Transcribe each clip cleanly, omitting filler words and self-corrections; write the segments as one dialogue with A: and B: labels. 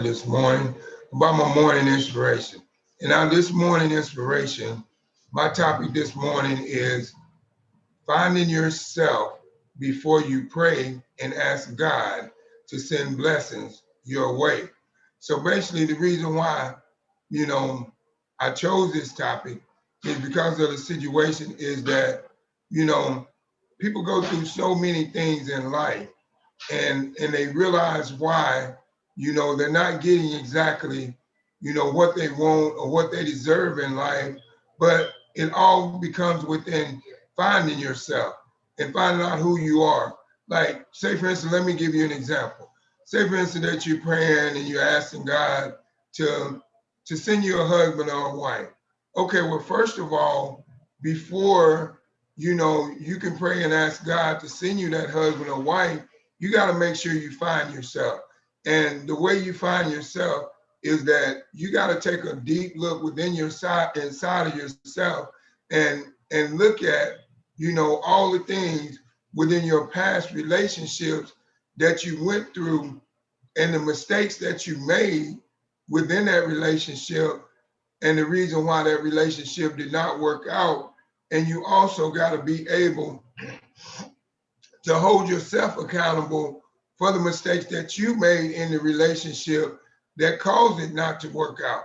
A: this morning about my morning inspiration. And now, this morning inspiration, my topic this morning is finding yourself before you pray and ask God to send blessings your way. So, basically, the reason why, you know, I chose this topic is because of the situation is that, you know, people go through so many things in life and they realize why they're not getting exactly what they want or what they deserve in life, but it all becomes within finding yourself and finding out who you are. Like, say for instance, let me give you an example. Say for instance that you're praying and you're asking God to send you a husband or a wife. Okay, well, first of all, before you can pray and ask God to send you that husband or wife, you got to make sure you find yourself. And the way you find yourself is that you got to take a deep look within your side, inside of yourself, and look at all the things within your past relationships that you went through and the mistakes that you made within that relationship and the reason why that relationship did not work out. And you also got to be able to hold yourself accountable for the mistakes that you made in the relationship that caused it not to work out.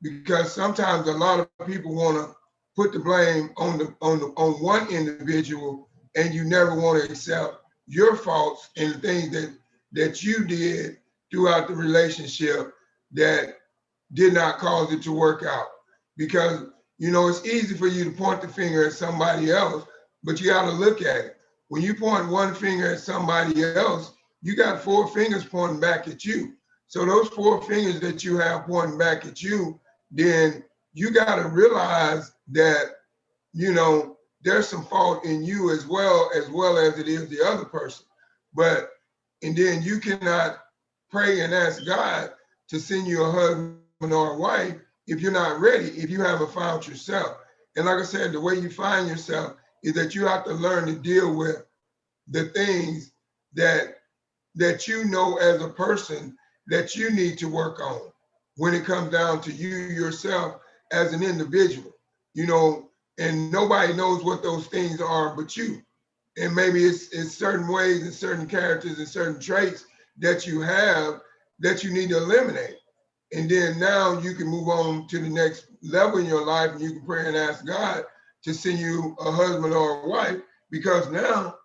A: Because sometimes a lot of people want to put the blame on one individual, and you never want to accept your faults and the things that you did throughout the relationship that did not cause it to work out. Because it's easy for you to point the finger at somebody else, but you got to look at it. When you point one finger at somebody else, you got four fingers pointing back at you. So those four fingers that you have pointing back at you, then you got to realize that, there's some fault in you as well as it is the other person. But, and then you cannot pray and ask God to send you a husband or a wife if you're not ready, if you haven't found yourself. And like I said, the way you find yourself is that you have to learn to deal with the things that as a person that you need to work on when it comes down to you yourself as an individual, and nobody knows what those things are but you. And maybe it's certain ways and certain characters and certain traits that you have that you need to eliminate. And then now you can move on to the next level in your life and you can pray and ask God to send you a husband or a wife because now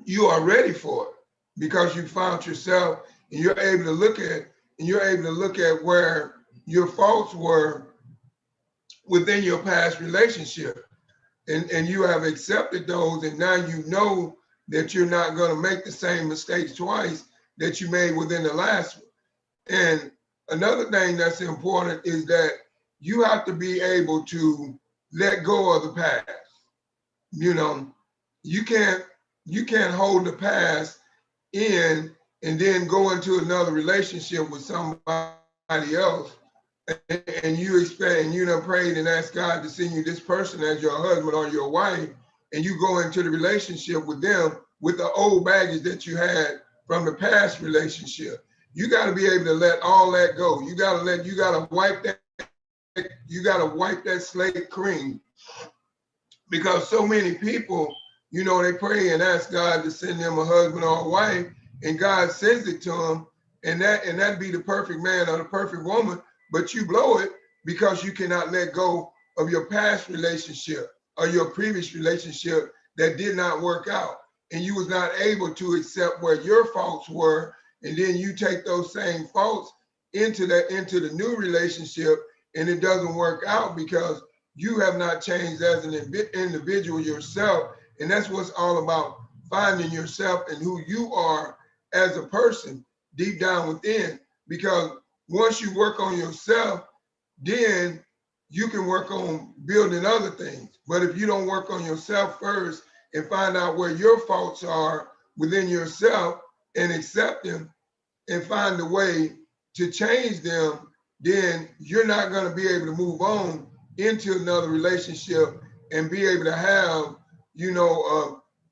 A: you are ready for it because you found yourself and you're able to look at where your faults were within your past relationship, and you have accepted those, and now you know that you're not going to make the same mistakes twice that you made within the last one. And another thing that's important is that you have to be able to let go of the past. You know, you can't hold the past in and then go into another relationship with somebody else and you expect and you done prayed and asked God to send you this person as your husband or your wife, and you go into the relationship with them with the old baggage that you had from the past relationship. You got to be able to let all that go. You got to wipe that slate clean, because so many people, they pray and ask God to send them a husband or a wife, and God sends it to them, and that be the perfect man or the perfect woman, but you blow it because you cannot let go of your past relationship or your previous relationship that did not work out, and you was not able to accept where your faults were, and then you take those same faults into the new relationship, and it doesn't work out because you have not changed as an individual yourself. And that's what's all about, finding yourself and who you are as a person deep down within. Because once you work on yourself, then you can work on building other things. But if you don't work on yourself first and find out where your faults are within yourself and accept them and find a way to change them, then you're not going to be able to move on into another relationship and be able to have,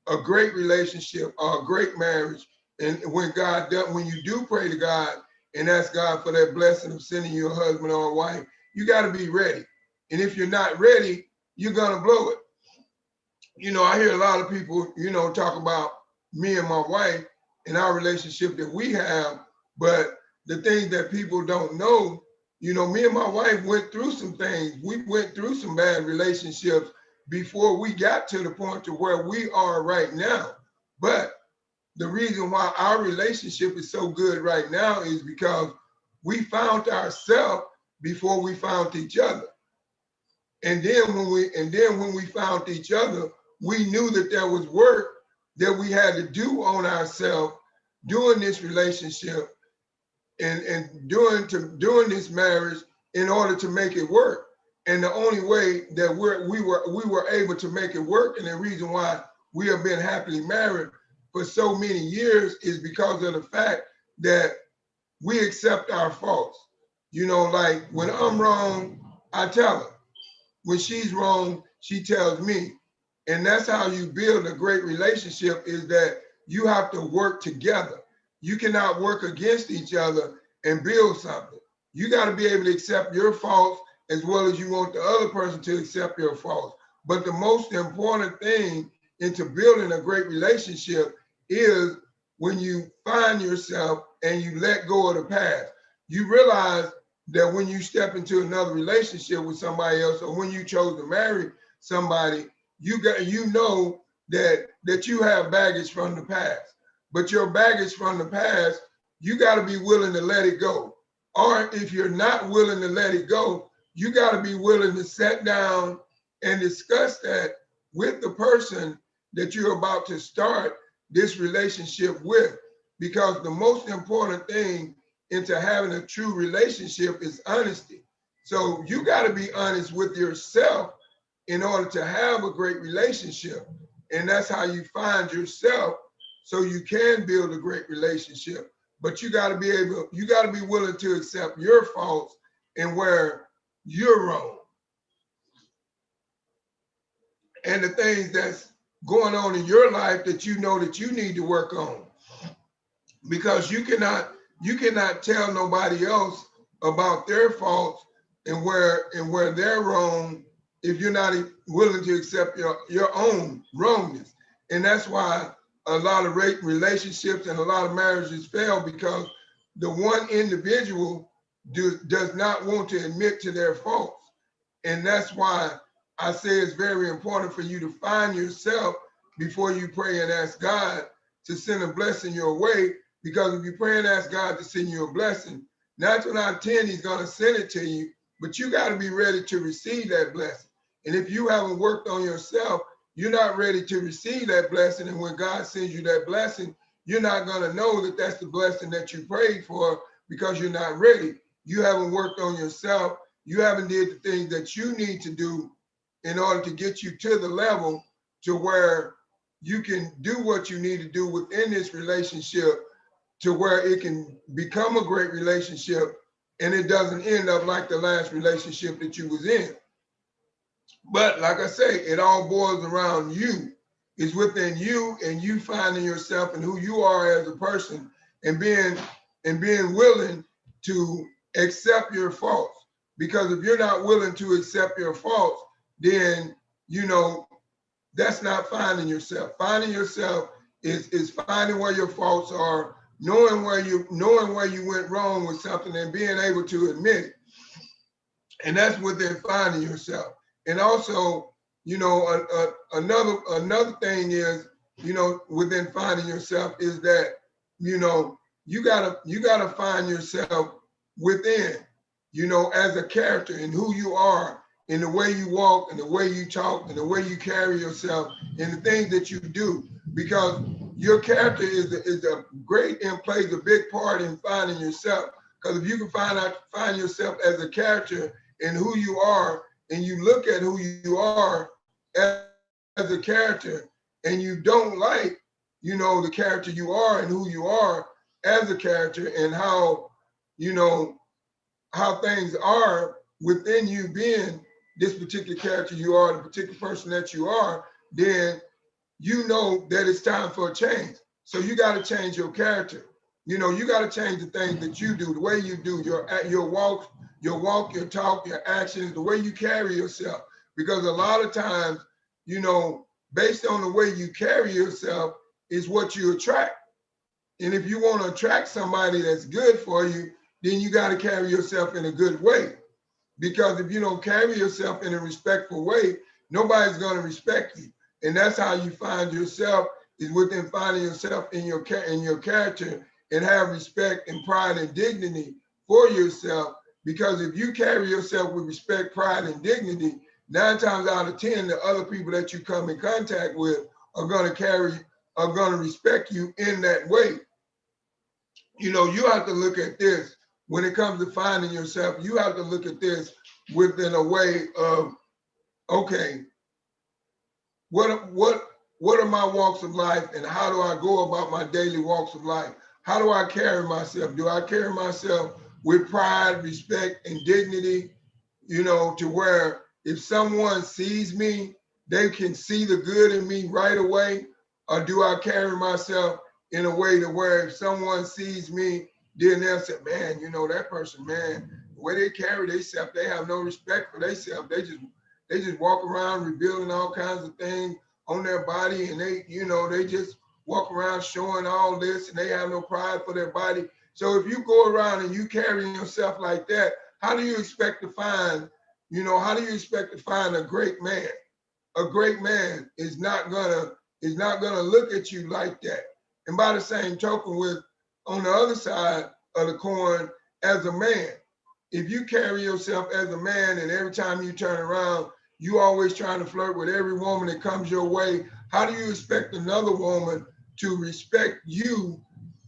A: a great relationship or a great marriage And when God does, when you do pray to God and ask God for that blessing of sending you a husband or a wife, you got to be ready. And if you're not ready, you're gonna blow it. You know, I hear a lot of people, you know, talk about me and my wife and our relationship that we have, but the things that people don't know, you know, me and my wife went through some things. We went through some bad relationships before we got to the point to where we are right now. But the reason why our relationship is so good right now is because we found ourselves before we found each other. And then when we found each other, we knew that there was work that we had to do on ourselves during this relationship and during this marriage in order to make it work. And the only way that we were able to make it work, and the reason why we have been happily married for so many years, is because of the fact that we accept our faults. You know, like when I'm wrong, I tell her. When she's wrong, she tells me. And that's how you build a great relationship, is that you have to work together. You cannot work against each other and build something. You got to be able to accept your faults as well as you want the other person to accept your faults. But the most important thing into building a great relationship is when you find yourself and you let go of the past. You realize that when you step into another relationship with somebody else, or when you chose to marry somebody, you know that you have baggage from the past. But your baggage from the past, you got to be willing to let it go. Or if you're not willing to let it go, you got to be willing to sit down and discuss that with the person that you're about to start this relationship with. Because the most important thing into having a true relationship is honesty. So you got to be honest with yourself in order to have a great relationship. And that's how you find yourself, so you can build a great relationship. But you got to be willing to accept your faults and where you're wrong. And the things that's going on in your life that you know that you need to work on. Because you cannot tell nobody else about their faults and where they're wrong if you're not willing to accept your own wrongness. And that's why a lot of relationships and a lot of marriages fail, because the one individual does not want to admit to their faults. And that's why I say it's very important for you to find yourself before you pray and ask God to send a blessing your way. Because if you pray and ask God to send you a blessing, 9 times out of 10, he's going to send it to you, but you got to be ready to receive that blessing. And if you haven't worked on yourself, you're not ready to receive that blessing. And when God sends you that blessing, you're not going to know that that's the blessing that you prayed for, because you're not ready. You haven't worked on yourself. You haven't did the things that you need to do in order to get you to the level to where you can do what you need to do within this relationship, to where it can become a great relationship and it doesn't end up like the last relationship that you was in. But like I say, it all boils around you. It's within you, and you finding yourself and who you are as a person, and being willing to accept your faults. Because if you're not willing to accept your faults, then you know that's not finding yourself. Finding yourself is finding where your faults are, knowing where you went wrong with something, and being able to admit it. And that's within finding yourself. And also, you know, another thing is, you know, within finding yourself is that, you know, you gotta find yourself within, you know, as a character and who you are, in the way you walk and the way you talk and the way you carry yourself and the things that you do. Because your character is a great and plays a big part in finding yourself. Because if you can find yourself as a character and who you are, and you look at who you are as a character, and you don't like, you know, the character you are and who you are as a character, and how, you know, how things are within you being this particular character you are, the particular person that you are, then you know that it's time for a change. So you got to change your character. You know, you got to change the things that you do, the way you do your walk, your talk, your actions, the way you carry yourself. Because a lot of times, you know, based on the way you carry yourself is what you attract. And if you want to attract somebody that's good for you, then you got to carry yourself in a good way. Because if you don't carry yourself in a respectful way, nobody's going to respect you. And that's how you find yourself, is within finding yourself in your character, and have respect and pride and dignity for yourself. Because if you carry yourself with respect, pride, and dignity, 9 times out of 10, the other people that you come in contact with are going to respect you in that way. You know, you have to look at this when it comes to finding yourself. You have to look at this within a way of, okay, what are my walks of life, and how do I go about my daily walks of life? How do I carry myself? Do I carry myself with pride, respect, and dignity, you know, to where if someone sees me, they can see the good in me right away? Or do I carry myself in a way to where if someone sees me, then they'll say, man, you know, that person, man, the way they carry themselves, they have no respect for themselves. They just walk around revealing all kinds of things on their body, and they just walk around showing all this, and they have no pride for their body. So if you go around and you carry yourself like that, how do you expect to find a great man? A great man is not gonna look at you like that. And by the same token, with on the other side of the coin, as a man, if you carry yourself as a man, and every time you turn around, you always trying to flirt with every woman that comes your way, how do you expect another woman to respect you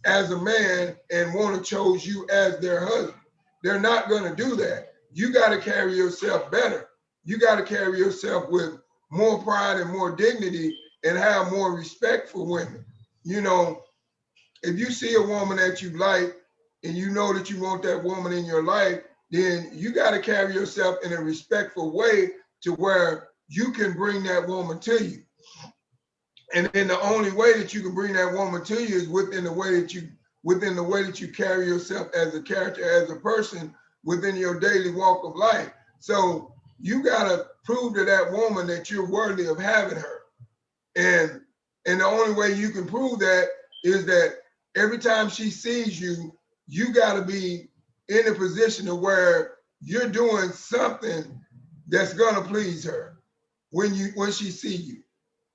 A: as a man and want to choose you as their husband? They're not going to do that. You got to carry yourself better. You got to carry yourself with more pride and more dignity, and have more respect for women. You know, if you see a woman that you like, and you know that you want that woman in your life, then you got to carry yourself in a respectful way to where you can bring that woman to you. And then the only way that you can bring that woman to you is within the way that you carry yourself as a character, as a person, within your daily walk of life. So you got to prove to that woman that you're worthy of having her. And the only way you can prove that is that every time she sees you, you got to be in a position of where you're doing something that's going to please her when she see you.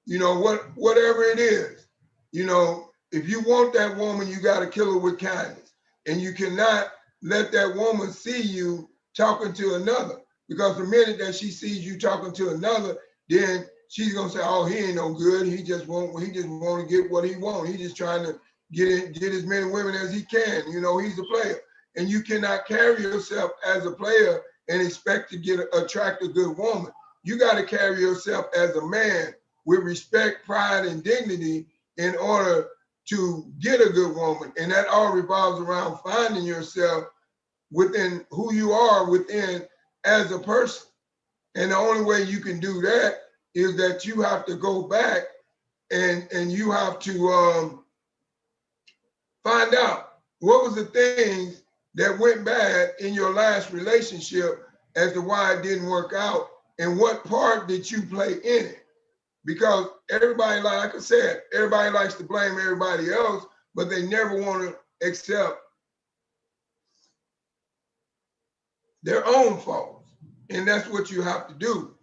A: You know, whatever it is. You know, if you want that woman, you got to kill her with kindness. And you cannot let that woman see you talking to another, because the minute that she sees you talking to another, then she's gonna say, "Oh, he ain't no good. He just want to get what he want. He's just trying to get as many women as he can. You know, he's a player." And you cannot carry yourself as a player and expect to attract a good woman. You got to carry yourself as a man with respect, pride, and dignity in order to get a good woman. And that all revolves around finding yourself within who you are within as a person. And the only way you can do that is that you have to go back and you have to find out what was the things that went bad in your last relationship as to why it didn't work out, and what part did you play in it. Because everybody, like I said, everybody likes to blame everybody else, but they never want to accept their own faults. And that's what you have to do.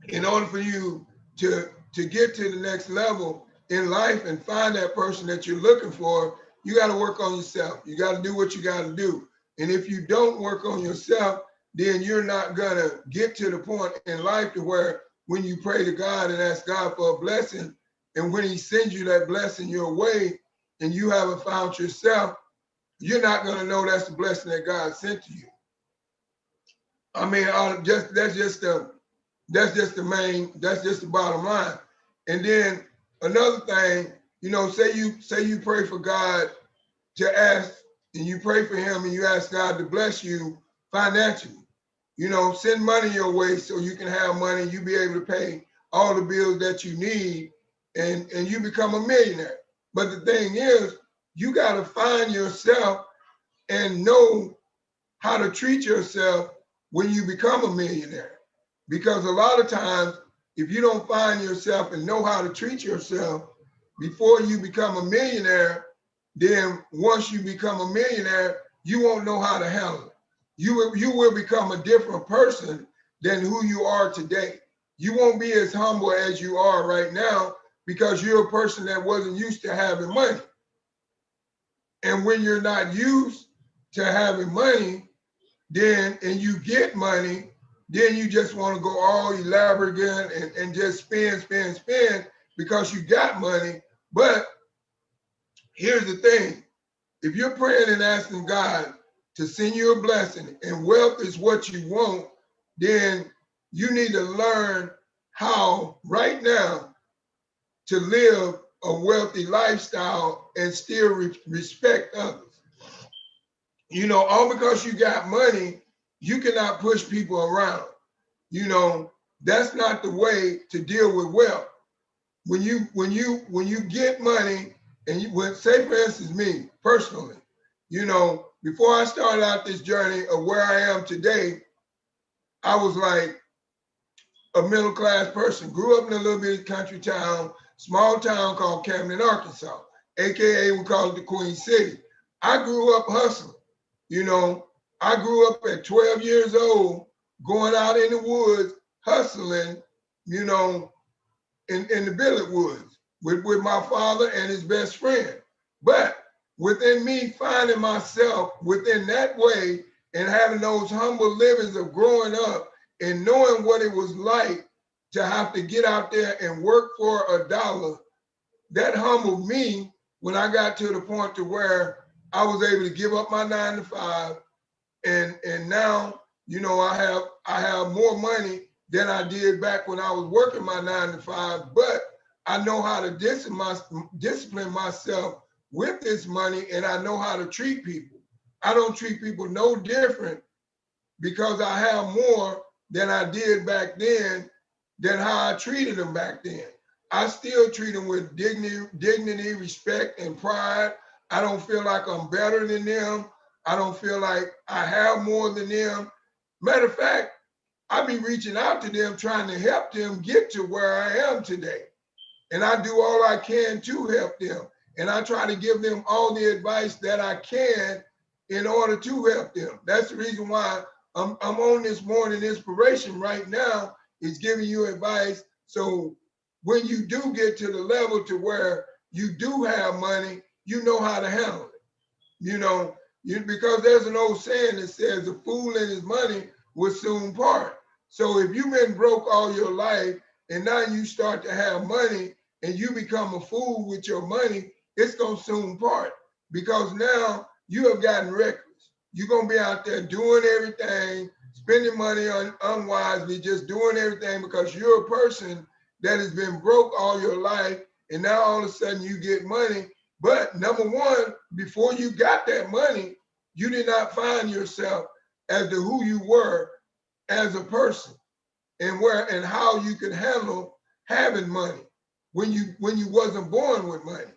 A: In order for you to get to the next level in life and find that person that you're looking for, you got to work on yourself. You got to do what you got to do. And if you don't work on yourself, then you're not going to get to the point in life to where when you pray to God and ask God for a blessing, and when he sends you that blessing your way and you haven't found yourself, you're not going to know that's the blessing that God sent to you. I mean, that's just the bottom line. And then another thing, you know, say you pray for God to ask, and you pray for him and you ask God to bless you financially. You know, send money your way so you can have money, you be able to pay all the bills that you need, and you become a millionaire. But the thing is, you got to find yourself and know how to treat yourself when you become a millionaire. Because a lot of times, if you don't find yourself and know how to treat yourself before you become a millionaire, then once you become a millionaire, you won't know how to handle it. You will become a different person than who you are today. You won't be as humble as you are right now because you're a person that wasn't used to having money. And when you're not used to having money, then and you get money, then you just want to go all elaborate and just spend because you got money. But here's the thing. If you're praying and asking God to send you a blessing and wealth is what you want, then you need to learn how right now to live a wealthy lifestyle and still respect others. You know, all because you got money, you cannot push people around. You know, that's not the way to deal with wealth. When you get money and say for instance me personally, you know, before I started out this journey of where I am today, I was like a middle class person. Grew up in a little bitty country town, small town called Camden, Arkansas, aka we call it the Queen City. I grew up hustling. You know, I grew up at 12 years old, going out in the woods, hustling, you know, in the billet woods with my father and his best friend. But within me finding myself within that way and having those humble livings of growing up and knowing what it was like to have to get out there and work for a dollar, that humbled me when I got to the point to where I was able to give up my 9 to 5 and now, you know, I have more money than I did back when I was working my 9 to 5, but I know how to discipline myself with this money and I know how to treat people. I don't treat people no different because I have more than I did back then than how I treated them back then. I still treat them with dignity, respect, and pride. I don't feel like I'm better than them. I don't feel like I have more than them. Matter of fact, I be reaching out to them, trying to help them get to where I am today. And I do all I can to help them. And I try to give them all the advice that I can in order to help them. That's the reason why I'm on this morning inspiration right now, is giving you advice. So when you do get to the level to where you do have money, you know how to handle it. You know, because there's an old saying that says a fool and his money will soon part. So if you've been broke all your life and now you start to have money and you become a fool with your money, it's going to soon part because now you have gotten reckless. You're going to be out there doing everything, spending money unwisely, just doing everything because you're a person that has been broke all your life and now all of a sudden you get money. But number one, before you got that money, you did not find yourself as to who you were as a person and where and how you could handle having money when you wasn't born with money.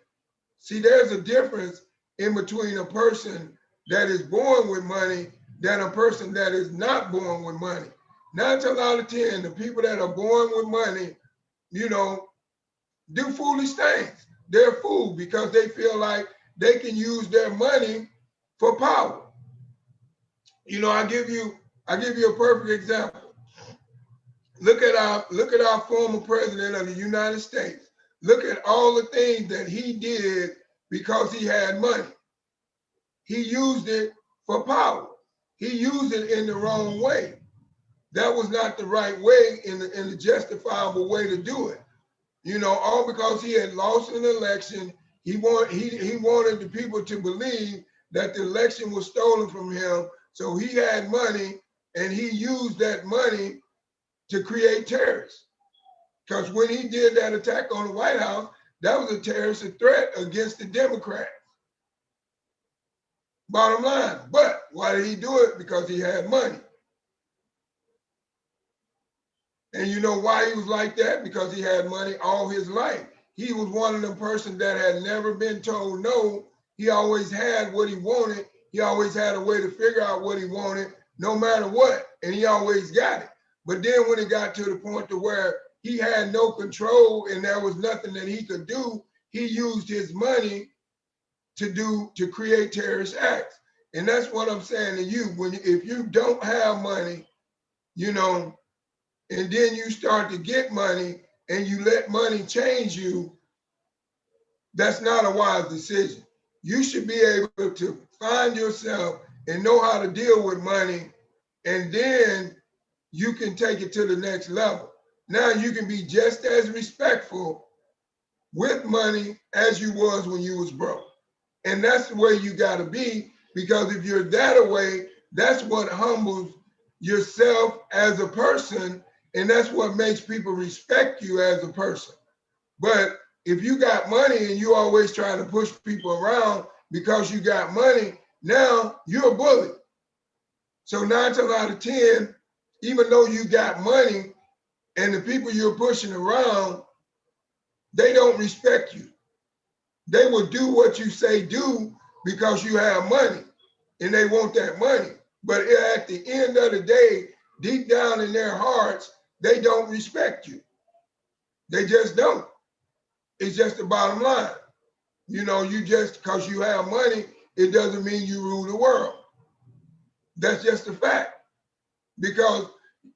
A: See, there's a difference in between a person that is born with money than a person that is not born with money. 9 times out of 10, the people that are born with money, you know, do foolish things. They're fooled because they feel like they can use their money for power. You know, I give you a perfect example. Look at our former president of the United States. Look at all the things that he did because he had money. He used it for power. He used it in the wrong way. That was not the right way in the justifiable way to do it. You know, all because he had lost an election. He wanted the people to believe that the election was stolen from him. So he had money and he used that money to create terrorists. Because when he did that attack on the White House, that was a terrorist threat against the Democrats. Bottom line. But why did he do it? Because he had money. And you know why he was like that? Because he had money all his life. he was one of them persons that had never been told no. He always had what he wanted. He always had a way to figure out what he wanted, no matter what, and he always got it. But then when it got to the point to where he had no control and there was nothing that he could do, he used his money to create terrorist acts. And that's what I'm saying to you. If you don't have money, you know, and then you start to get money and you let money change you, that's not a wise decision. You should be able to find yourself and know how to deal with money, and then you can take it to the next level. Now you can be just as respectful with money as you was when you was broke. And that's the way you got to be, because if you're that way, that's what humbles yourself as a person, and that's what makes people respect you as a person. But if you got money and you always trying to push people around because you got money, now you're a bully. So 9 times out of 10, even though you got money and the people you're pushing around, they don't respect you. They will do what you say do because you have money and they want that money. But at the end of the day, deep down in their hearts, they don't respect you. They just don't. It's just the bottom line. You know, you just, because you have money, it doesn't mean you rule the world. That's just a fact. Because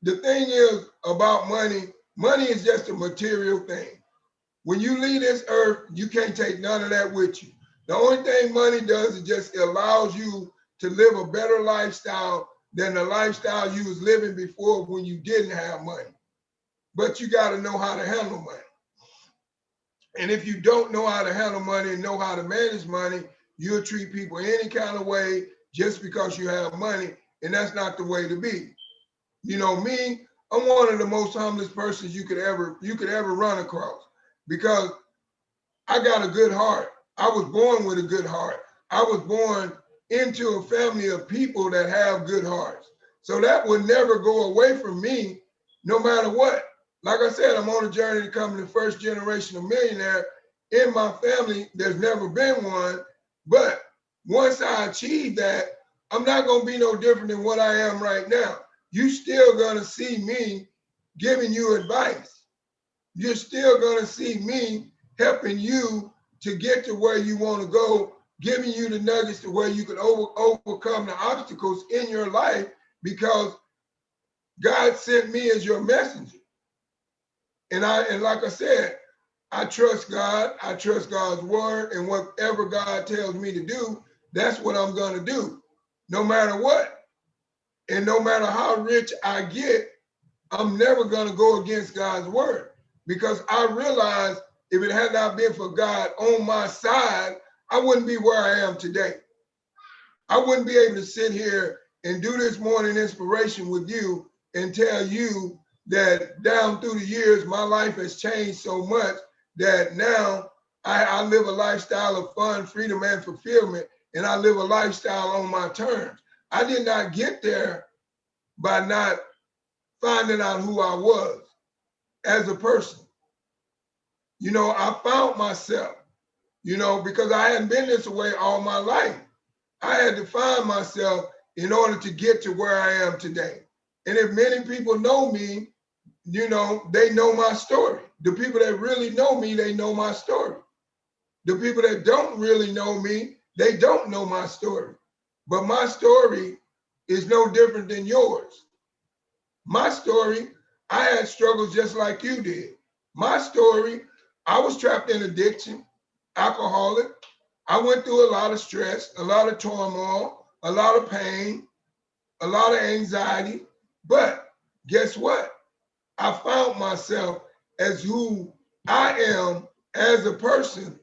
A: the thing is about money, money is just a material thing. When you leave this earth, you can't take none of that with you. The only thing money does is just allows you to live a better lifestyle than the lifestyle you was living before when you didn't have money. But you got to know how to handle money. And if you don't know how to handle money and know how to manage money, you'll treat people any kind of way just because you have money, and that's not the way to be. You know, me, I'm one of the most humblest persons you could ever run across, because I got a good heart. I was born with a good heart. I was born into a family of people that have good hearts. So that would never go away from me, no matter what. Like I said, I'm on a journey to become the first generation of millionaire. In my family, there's never been one. But once I achieve that, I'm not going to be no different than what I am right now. You still going to see me giving you advice. You're still going to see me helping you to get to where you want to go, giving you the nuggets to where you can overcome the obstacles in your life, because God sent me as your messenger. And like I said, I trust God. I trust God's word, and whatever God tells me to do, that's what I'm going to do, no matter what. And no matter how rich I get, I'm never going to go against God's word, because I realize if it had not been for God on my side, I wouldn't be where I am today. I wouldn't be able to sit here and do this morning inspiration with you and tell you that down through the years, my life has changed so much that now I live a lifestyle of fun, freedom, and fulfillment, and I live a lifestyle on my terms. I did not get there by not finding out who I was as a person. You know, I found myself, you know, because I hadn't been this way all my life. I had to find myself in order to get to where I am today. And if many people know me, you know, they know my story. The people that really know me, they know my story. The people that don't really know me, they don't know my story. But my story is no different than yours. My story, I had struggles just like you did. My story, I was trapped in addiction, alcoholic. I went through a lot of stress, a lot of turmoil, a lot of pain, a lot of anxiety. But guess what? I found myself as who I am as a person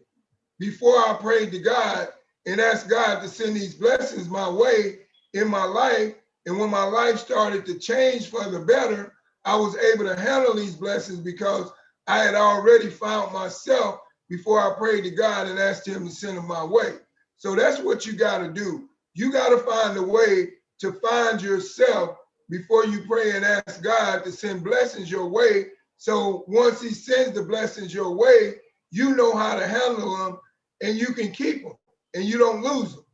A: before I prayed to God and asked God to send these blessings my way in my life. And when my life started to change for the better, I was able to handle these blessings because I had already found myself before I prayed to God and asked him to send them my way. So that's what you got to do. You got to find a way to find yourself before you pray and ask God to send blessings your way. So once he sends the blessings your way, you know how to handle them and you can keep them and you don't lose them.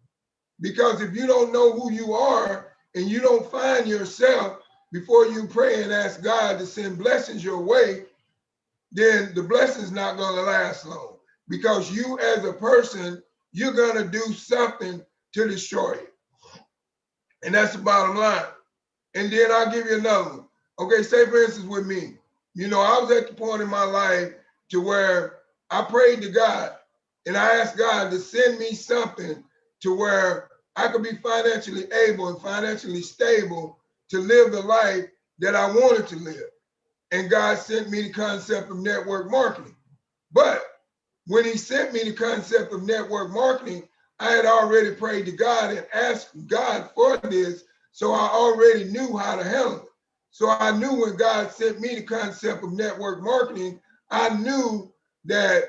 A: Because if you don't know who you are and you don't find yourself before you pray and ask God to send blessings your way, then the blessing's not going to last long. Because you as a person, you're going to do something to destroy it. And that's the bottom line. And then I'll give you another one. Okay, say for instance with me, you know, I was at the point in my life to where I prayed to God and I asked God to send me something to where I could be financially able and financially stable to live the life that I wanted to live. And God sent me the concept of network marketing. But when he sent me the concept of network marketing, I had already prayed to God and asked God for this, so I already knew how to handle it. So I knew when God sent me the concept of network marketing, I knew that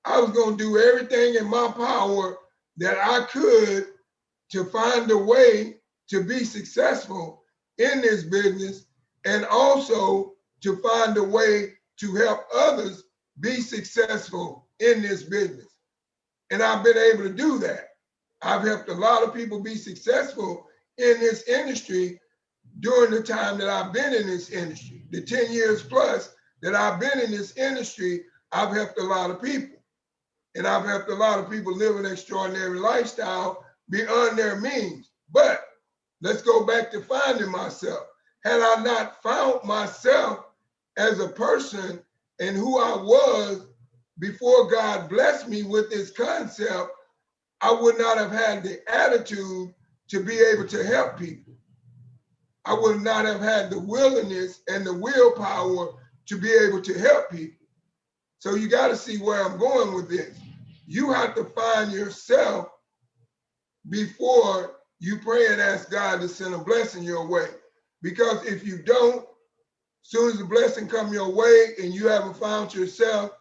A: I was going to do everything in my power that I could to find a way to be successful in this business and also to find a way to help others be successful in this business. And I've been able to do that. I've helped a lot of people be successful in this industry during the time that I've been in this industry. The 10 years plus that I've been in this industry, I've helped a lot of people. And I've helped a lot of people live an extraordinary lifestyle beyond their means. But let's go back to finding myself. Had I not found myself as a person and who I was before God blessed me with this concept, I would not have had the attitude to be able to help people. I would not have had the willingness and the willpower to be able to help people. So you got to see where I'm going with this. You have to find yourself before you pray and ask God to send a blessing your way. Because if you don't, soon as the blessing come your way and you haven't found yourself,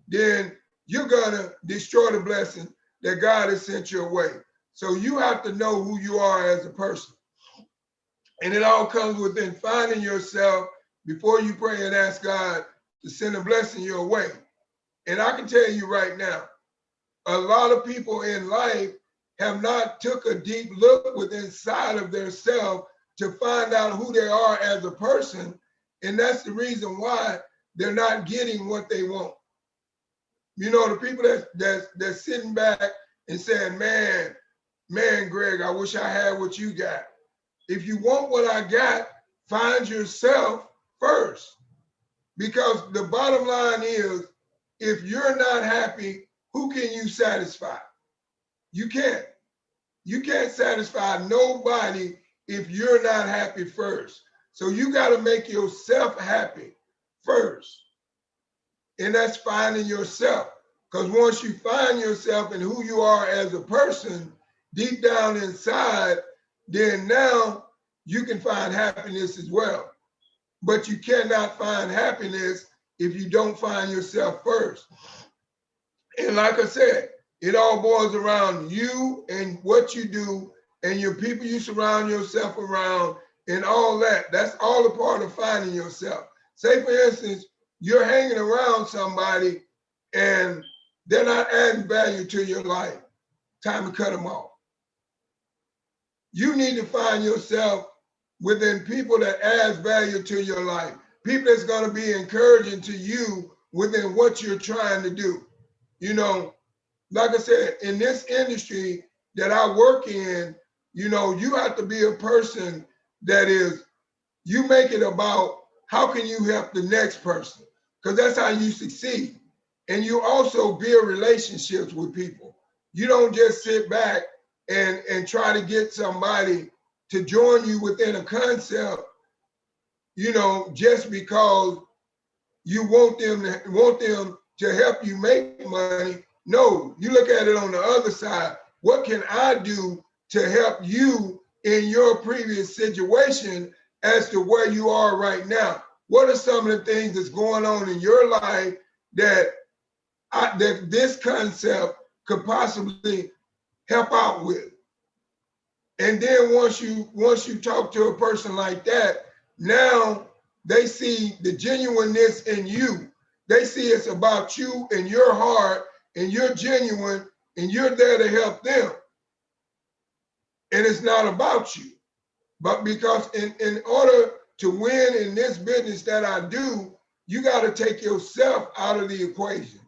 A: then you're gonna destroy the blessing that God has sent your way. So you have to know who you are as a person. And it all comes within finding yourself before you pray and ask God to send a blessing your way. And I can tell you right now, a lot of people in life have not took a deep look within inside of themselves to find out who they are as a person. And that's the reason why they're not getting what they want. You know, the people that's sitting back and saying, man, Greg, I wish I had what you got. If you want what I got, find yourself first. Because the bottom line is, if you're not happy, who can you satisfy? You can't. You can't satisfy nobody if you're not happy first. So you got to make yourself happy first. And that's finding yourself. Because once you find yourself and who you are as a person, deep down inside, then now you can find happiness as well. But you cannot find happiness if you don't find yourself first. And like I said, it all boils around you and what you do and your people you surround yourself around and all that. That's all a part of finding yourself. Say, for instance, you're hanging around somebody and they're not adding value to your life. Time to cut them off. You need to find yourself within people that adds value to your life. People that's going to be encouraging to you within what you're trying to do. You know, like I said, in this industry that I work in, you know, you have to be a person that is, you make it about how can you help the next person? Because that's how you succeed. And you also build relationships with people. You don't just sit back and try to get somebody to join you within a concept, you know, just because you want them to help you make money. No, you look at it on the other side. What can I do to help you in your previous situation as to where you are right now? What are some of the things that's going on in your life that this concept could possibly help out with? And then once you talk to a person like that, now they see the genuineness in you. They see it's about you and your heart, and you're genuine, and you're there to help them. And it's not about you. But because in order to win in this business that I do, you got to take yourself out of the equation.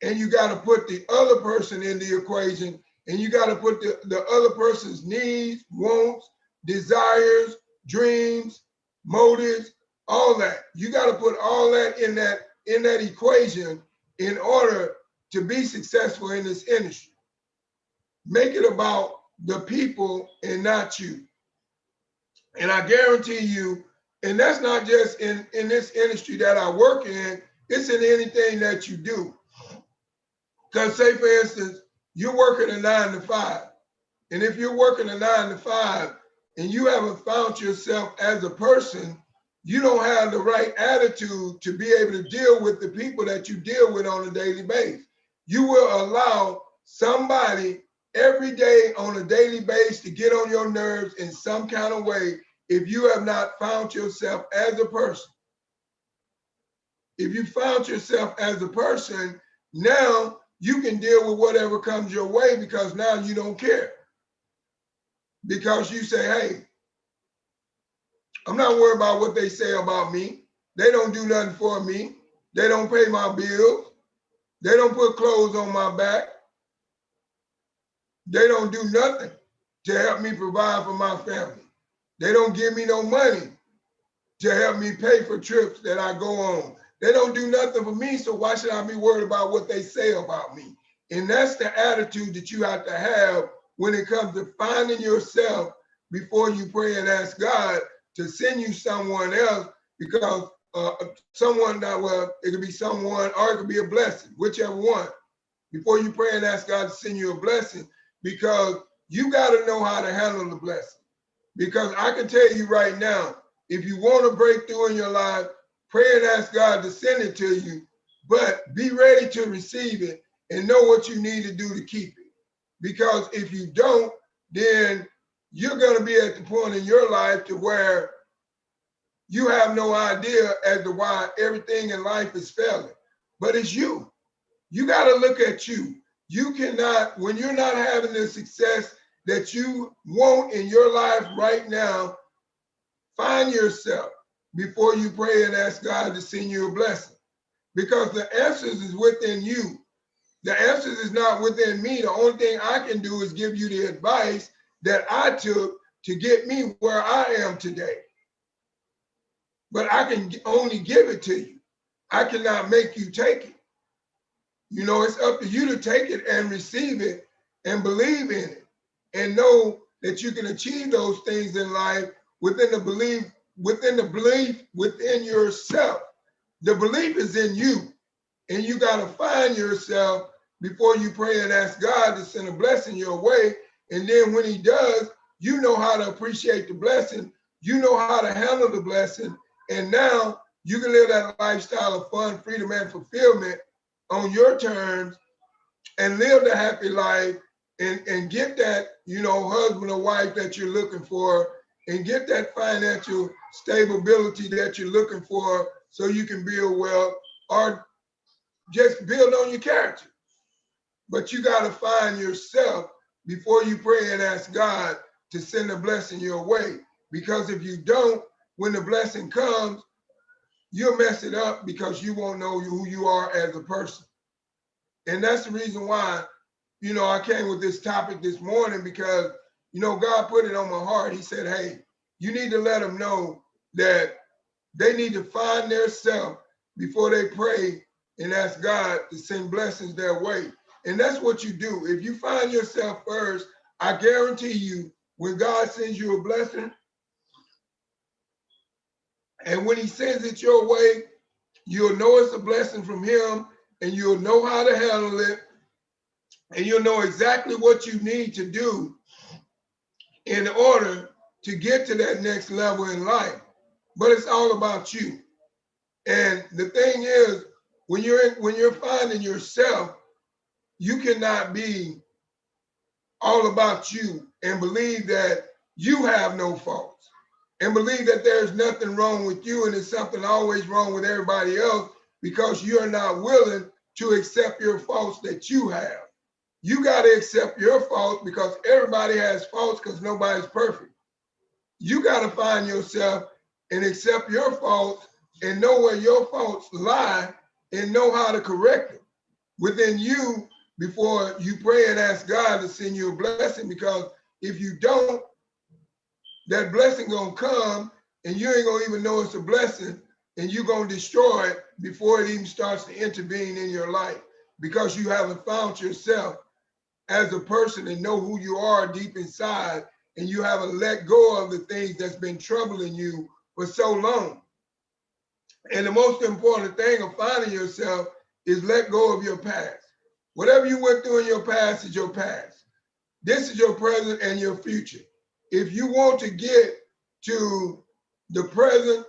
A: And you got to put the other person in the equation, and you got to put the other person's needs, wants, desires, dreams, motives, all that. You got to put all that in that equation in order to be successful in this industry. Make it about the people and not you. And I guarantee you, and that's not just in this industry that I work in, it's in anything that you do. Because say, for instance, you're working a 9 to 5. And if you're working a 9 to 5 and you haven't found yourself as a person, you don't have the right attitude to be able to deal with the people that you deal with on a daily basis. You will allow somebody every day on a daily basis to get on your nerves in some kind of way if you have not found yourself as a person. If you found yourself as a person, now you can deal with whatever comes your way because now you don't care. Because you say, hey, I'm not worried about what they say about me. They don't do nothing for me. They don't pay my bills. They don't put clothes on my back. They don't do nothing to help me provide for my family. They don't give me no money to help me pay for trips that I go on. They don't do nothing for me, so why should I be worried about what they say about me? And that's the attitude that you have to have when it comes to finding yourself before you pray and ask God to send you someone else, because someone that, well, it could be someone or it could be a blessing, whichever one. Before you pray and ask God to send you a blessing, because you got to know how to handle the blessing. Because I can tell you right now, if you want to break through in your life, pray and ask God to send it to you, but be ready to receive it and know what you need to do to keep it. Because if you don't, then you're going to be at the point in your life to where you have no idea as to why everything in life is failing. But it's you. You got to look at you. You cannot, when you're not having the success that you want in your life right now, find yourself before you pray and ask God to send you a blessing. Because the answers is within you. The answers is not within me. The only thing I can do is give you the advice that I took to get me where I am today. But I can only give it to you. I cannot make you take it. You know, it's up to you to take it and receive it and believe in it and know that you can achieve those things in life within the belief within yourself. The belief is in you, and you got to find yourself before you pray and ask God to send a blessing your way. And then when he does, you know how to appreciate the blessing. You know how to handle the blessing. And now you can live that lifestyle of fun, freedom, and fulfillment on your terms and live the happy life and get that, you know, husband or wife that you're looking for, and get that financial stability that you're looking for so you can build wealth or just build on your character. But you got to find yourself before you pray and ask God to send a blessing your way. Because if you don't, when the blessing comes, you'll mess it up because you won't know who you are as a person. And that's the reason why, you know, I came with this topic this morning, because, you know, God put it on my heart. He said, hey, you need to let them know that they need to find their self before they pray and ask God to send blessings their way. And that's what you do. If you find yourself first, I guarantee you, when God sends you a blessing, and when he sends it your way, you'll know it's a blessing from him, and you'll know how to handle it, and you'll know exactly what you need to do in order to get to that next level in life. But it's all about you. And the thing is, when you're finding yourself, you cannot be all about you and believe that you have no faults and believe that there's nothing wrong with you and there's something always wrong with everybody else, because you're not willing to accept your faults that you have. You got to accept your faults because everybody has faults because nobody's perfect. You got to find yourself and accept your faults and know where your faults lie and know how to correct them within you before you pray and ask God to send you a blessing. Because if you don't, that blessing gonna come and you ain't gonna even know it's a blessing, and you're gonna destroy it before it even starts to intervene in your life, because you haven't found yourself as a person and know who you are deep inside, and you haven't let go of the things that's been troubling you for so long. And the most important thing of finding yourself is let go of your past. Whatever you went through in your past is your past. This is your present and your future. If you want to get to the present,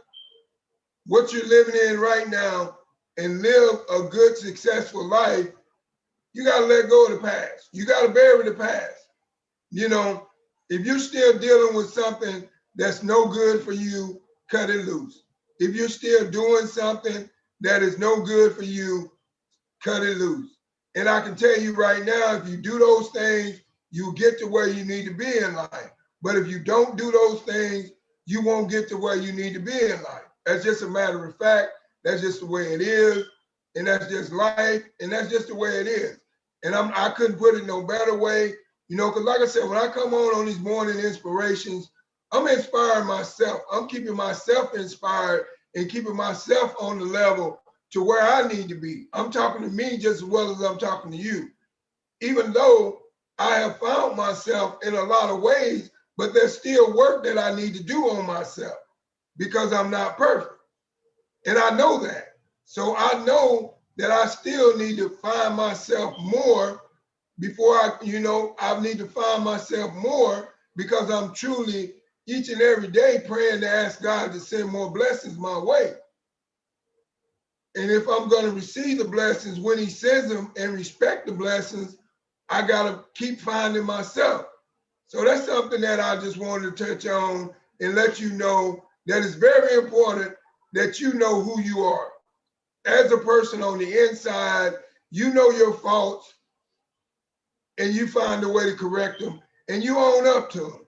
A: what you're living in right now, and live a good, successful life, you got to let go of the past. You got to bury the past. You know, if you're still dealing with something that's no good for you, cut it loose. If you're still doing something that is no good for you, cut it loose. And I can tell you right now, if you do those things, you get to where you need to be in life. But if you don't do those things, you won't get to where you need to be in life. That's just a matter of fact. That's just the way it is. And that's just life. And that's just the way it is. And I couldn't put it no better way, you know, because like I said, when I come on these morning inspirations, I'm inspiring myself. I'm keeping myself inspired and keeping myself on the level to where I need to be. I'm talking to me just as well as I'm talking to you. Even though I have found myself in a lot of ways, but there's still work that I need to do on myself because I'm not perfect. And I know that. So I know that I still need to find myself more before I need to find myself more, because I'm truly each and every day praying to ask God to send more blessings my way. And if I'm going to receive the blessings when he sends them and respect the blessings, I got to keep finding myself. So that's something that I just wanted to touch on and let you know that it's very important that you know who you are. As a person on the inside, you know your faults and you find a way to correct them and you own up to them.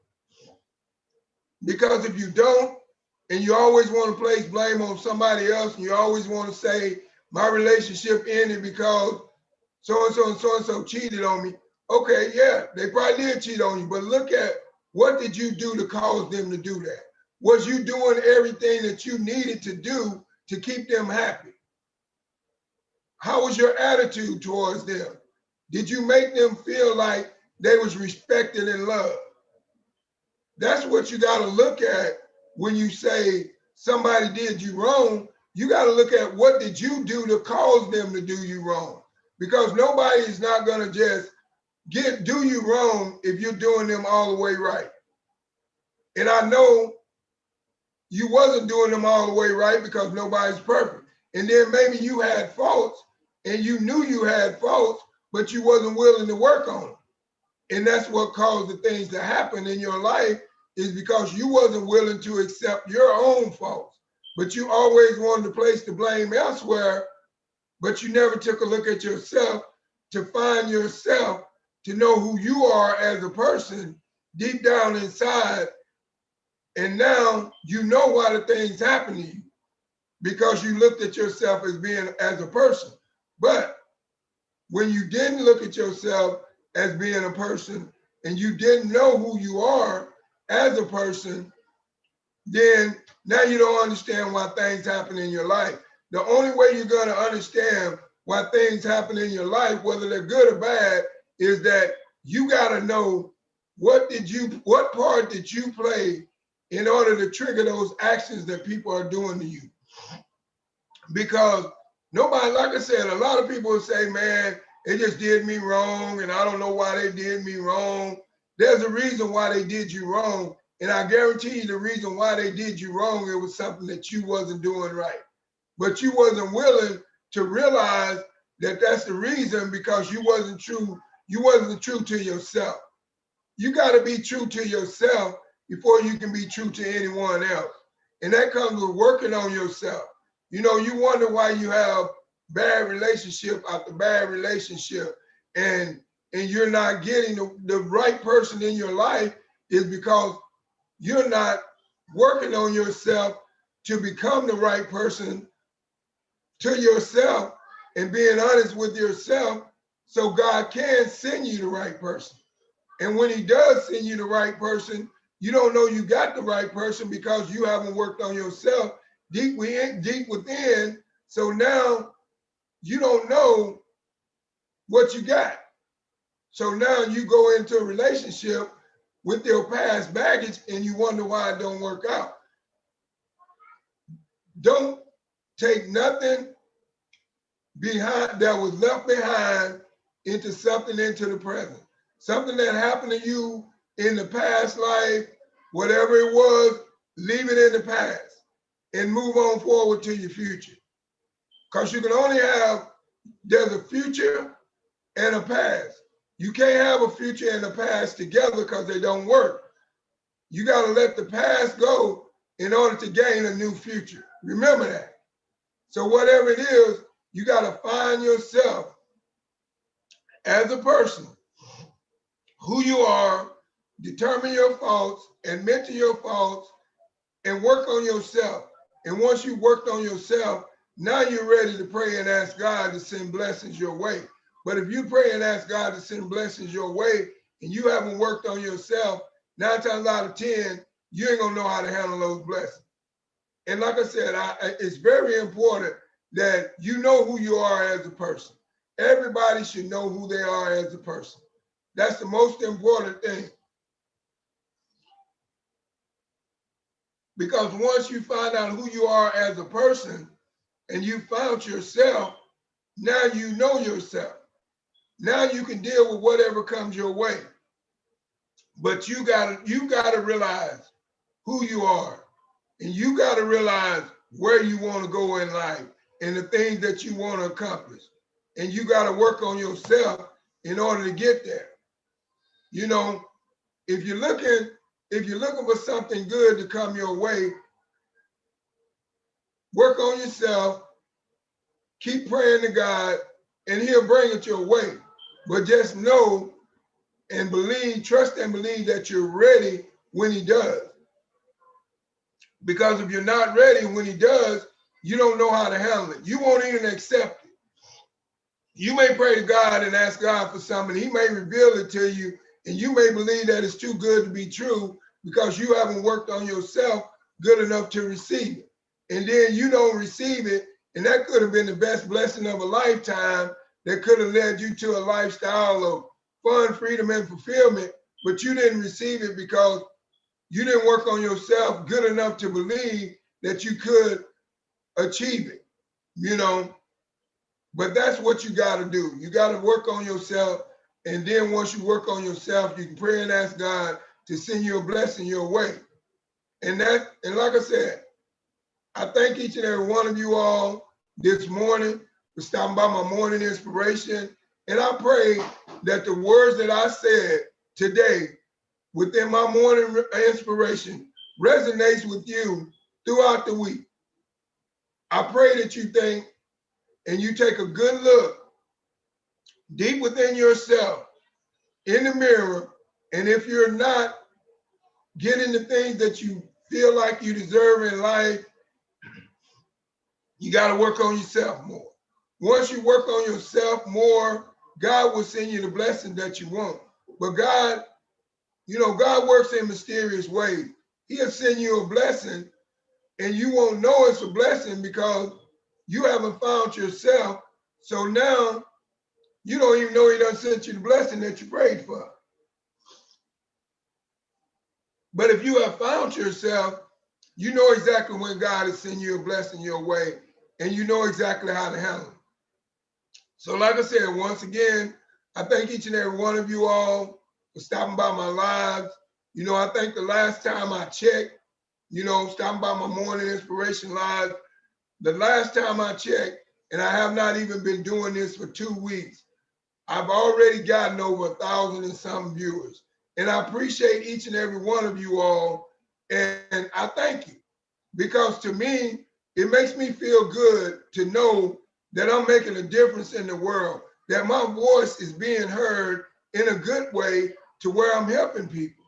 A: Because if you don't, and you always want to place blame on somebody else, and you always want to say, my relationship ended because so-and-so and so-and-so cheated on me. Okay, yeah, they probably did cheat on you, but look at what did you do to cause them to do that? Was you doing everything that you needed to do to keep them happy? How was your attitude towards them? Did you make them feel like they was respected and loved? That's what you got to look at when you say somebody did you wrong. You got to look at what did you do to cause them to do you wrong, because nobody is not going to just do you wrong if you're doing them all the way right. And I know you wasn't doing them all the way right because nobody's perfect. And then maybe you had faults and you knew you had faults, but you wasn't willing to work on them. And that's what caused the things to happen in your life, is because you wasn't willing to accept your own faults. But you always wanted to place the blame elsewhere, but you never took a look at yourself to find yourself, to know who you are as a person deep down inside. And now you know why the things happen to you, because you looked at yourself as being as a person. But when you didn't look at yourself as being a person and you didn't know who you are as a person, then now you don't understand why things happen in your life. The only way you're going to understand why things happen in your life, whether they're good or bad, is that you got to know what part did you play in order to trigger those actions that people are doing to you. Because nobody, like I said, a lot of people will say, man, they just did me wrong and I don't know why they did me wrong. There's a reason why they did you wrong. And I guarantee you the reason why they did you wrong, it was something that you wasn't doing right. But you wasn't willing to realize that that's the reason, because you wasn't true. You wasn't true to yourself. You got to be true to yourself before you can be true to anyone else. And that comes with working on yourself. You know, you wonder why you have bad relationship after bad relationship, and you're not getting the right person in your life, is because you're not working on yourself to become the right person to yourself and being honest with yourself, so God can send you the right person. And when he does send you the right person, you don't know you got the right person because you haven't worked on yourself deep within. So now you don't know what you got. So now you go into a relationship with your past baggage and you wonder why it don't work out. Don't take nothing behind that was left behind into something into the present. Something that happened to you in the past life, whatever it was, leave it in the past and move on forward to your future. Because you can only have, there's a future and a past. You can't have a future and a past together because they don't work. You got to let the past go in order to gain a new future. Remember that. So whatever it is, you got to find yourself as a person, who you are, determine your faults, admit to your faults, and work on yourself. And once you worked on yourself, now you're ready to pray and ask God to send blessings your way. But if you pray and ask God to send blessings your way and you haven't worked on yourself, 9 times out of 10, you ain't gonna know how to handle those blessings. And like I said, it's very important that you know who you are as a person. Everybody should know who they are as a person. That's the most important thing. Because once you find out who you are as a person and you found yourself, now you know yourself. Now you can deal with whatever comes your way. But you gotta realize who you are. And you gotta realize where you want to go in life and the things that you want to accomplish. And you gotta work on yourself in order to get there. You know, if you're looking for something good to come your way, work on yourself, keep praying to God, and he'll bring it your way. But just know and believe, trust and believe that you're ready when he does. Because if you're not ready when he does, you don't know how to handle it. You won't even accept it. You may pray to God and ask God for something. He may reveal it to you, and you may believe that it's too good to be true because you haven't worked on yourself good enough to receive it. And then you don't receive it, and that could have been the best blessing of a lifetime that could have led you to a lifestyle of fun, freedom, and fulfillment, but you didn't receive it because you didn't work on yourself good enough to believe that you could achieve it, you know. But that's what you got to do. You got to work on yourself. And then once you work on yourself, you can pray and ask God to send you a blessing your way. And like I said, I thank each and every one of you all this morning for stopping by my morning inspiration. And I pray that the words that I said today within my morning inspiration resonates with you throughout the week. I pray that you think and you take a good look deep within yourself in the mirror. And if you're not getting the things that you feel like you deserve in life, you got to work on yourself more. Once you work on yourself more, God will send you the blessing that you want. But God, you know, God works in mysterious ways. He'll send you a blessing and you won't know it's a blessing because you haven't found yourself. So now you don't even know he done sent you the blessing that you prayed for. But if you have found yourself, you know exactly when God is sending you a blessing your way, and you know exactly how to handle it. So like I said, once again, I thank each and every one of you all for stopping by my lives. You know, I think the last time I checked, you know, stopping by my morning inspiration live, the last time I checked, and I have not even been doing this for 2 weeks, I've already gotten over 1,000 and some viewers. And I appreciate each and every one of you all. And I thank you because to me, it makes me feel good to know that I'm making a difference in the world, that my voice is being heard in a good way to where I'm helping people,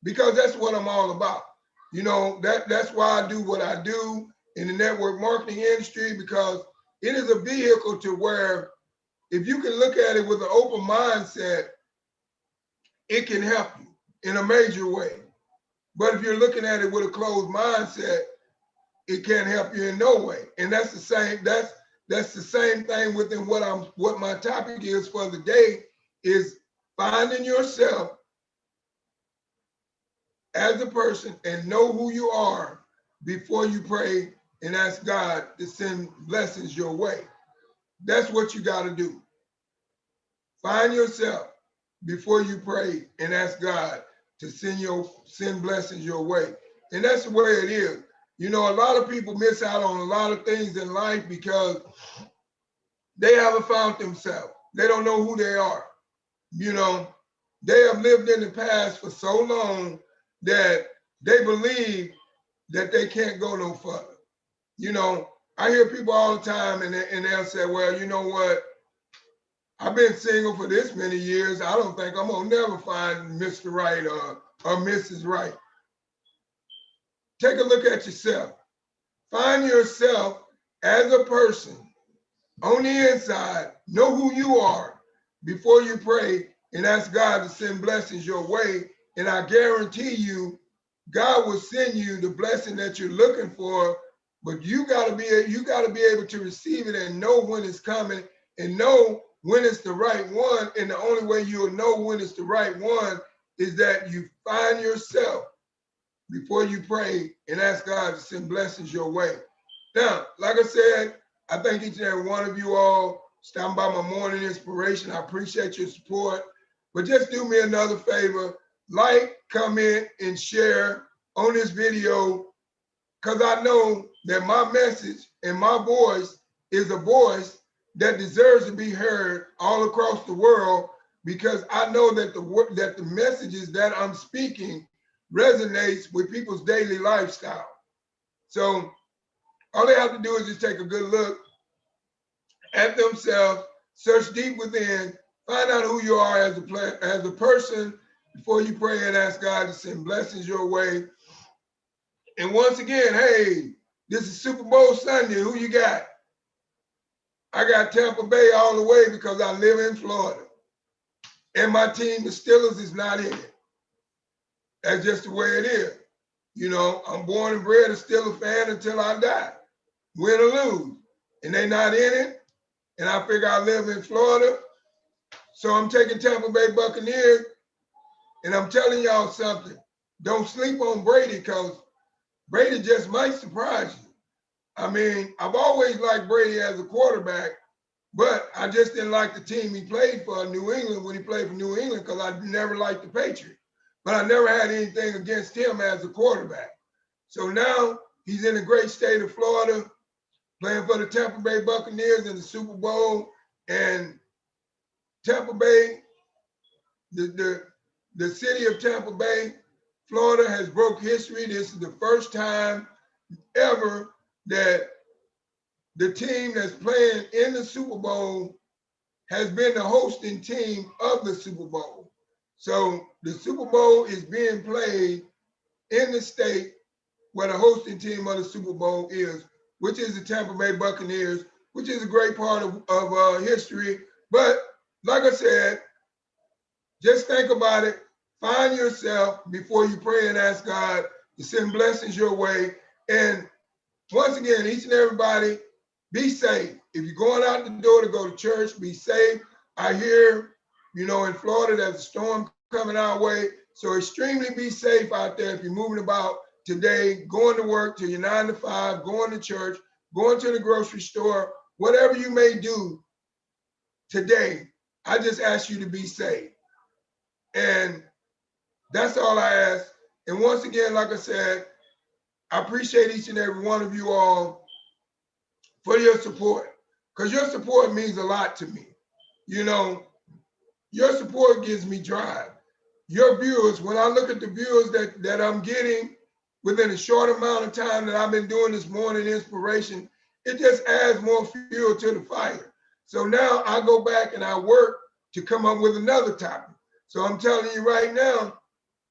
A: because that's what I'm all about. You know, that's why I do what I do in the network marketing industry, because it is a vehicle to where if you can look at it with an open mindset, it can help you in a major way. But if you're looking at it with a closed mindset, it can't help you in no way. And that's the same, that's the same thing within what my topic is for the day, is finding yourself as a person and know who you are before you pray and ask God to send blessings your way. That's what you got to do. Find yourself before you pray and ask God to send blessings your way. And that's the way it is. You know, a lot of people miss out on a lot of things in life because they haven't found themselves. They don't know who they are. You know, they have lived in the past for so long that they believe that they can't go no further. You know, I hear people all the time and they'll say, well, you know what? I've been single for this many years. I don't think I'm gonna never find Mr. Right or Mrs. Right. Take a look at yourself. Find yourself as a person on the inside. Know who you are before you pray and ask God to send blessings your way. And I guarantee you, God will send you the blessing that you're looking for. But you gotta be able to receive it and know when it's coming and know when it's the right one. And the only way you'll know when it's the right one is that you find yourself before you pray and ask God to send blessings your way. Now, like I said, I thank each and every one of you all stopping by my morning inspiration. I appreciate your support. But just do me another favor, like, comment, and share on this video, because I know that my message and my voice is a voice that deserves to be heard all across the world, because I know that the messages that I'm speaking resonates with people's daily lifestyle. So all they have to do is just take a good look at themselves, search deep within, find out who you are as a person before you pray and ask God to send blessings your way. And once again, hey, this is Super Bowl Sunday. Who you got? I got Tampa Bay all the way because I live in Florida. And my team, the Steelers, is not in it. That's just the way it is. You know, I'm born and bred a Steelers fan until I die, win or lose. And they not in it. And I figure I live in Florida. So I'm taking Tampa Bay Buccaneers. And I'm telling y'all something. Don't sleep on Brady, because Brady just might surprise you. I mean, I've always liked Brady as a quarterback, but I just didn't like the team he played for, New England, when he played for New England, because I never liked the Patriots. But I never had anything against him as a quarterback. So now he's in the great state of Florida, playing for the Tampa Bay Buccaneers in the Super Bowl. And Tampa Bay, the city of Tampa Bay, Florida, has broke history. This is the first time ever that the team that's playing in the Super Bowl has been the hosting team of the Super Bowl. So the Super Bowl is being played in the state where the hosting team of the Super Bowl is, which is the Tampa Bay Buccaneers, which is a great part of history. But like I said, just think about it. Find yourself before you pray and ask God to send blessings your way. And once again, each and everybody, be safe. If you're going out the door to go to church, be safe. I hear, you know, in Florida, there's a storm coming our way. So extremely be safe out there if you're moving about today, going to work to your 9 to 5, going to church, going to the grocery store, whatever you may do today. I just ask you to be safe. And that's all I ask. And once again, like I said, I appreciate each and every one of you all for your support, because your support means a lot to me. You know, your support gives me drive. Your viewers, when I look at the viewers that I'm getting, within a short amount of time that I've been doing this morning inspiration, it just adds more fuel to the fire. So now I go back and I work to come up with another topic. So I'm telling you right now,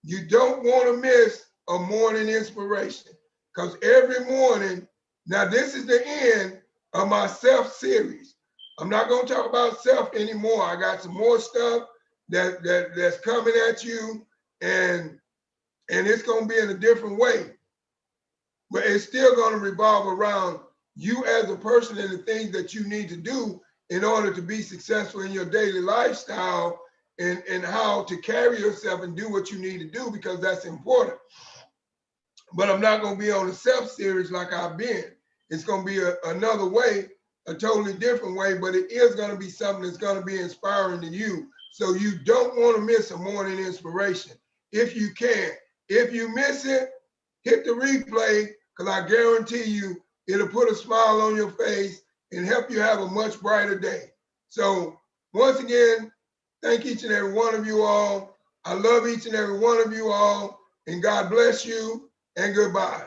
A: you don't want to miss a morning inspiration, because every morning, now this is the end of my self series. I'm not going to talk about self anymore. I got some more stuff that's coming at you, and it's going to be in a different way, but it's still going to revolve around you as a person and the things that you need to do in order to be successful in your daily lifestyle, and how to carry yourself and do what you need to do, because that's important. But I'm not going to be on a self series like I've been. It's going to be another way, a totally different way, but it is going to be something that's going to be inspiring to you. So you don't want to miss a morning inspiration if you can. If you miss it, hit the replay, because I guarantee you it'll put a smile on your face and help you have a much brighter day. So once again, thank each and every one of you all. I love each and every one of you all, and God bless you, and goodbye.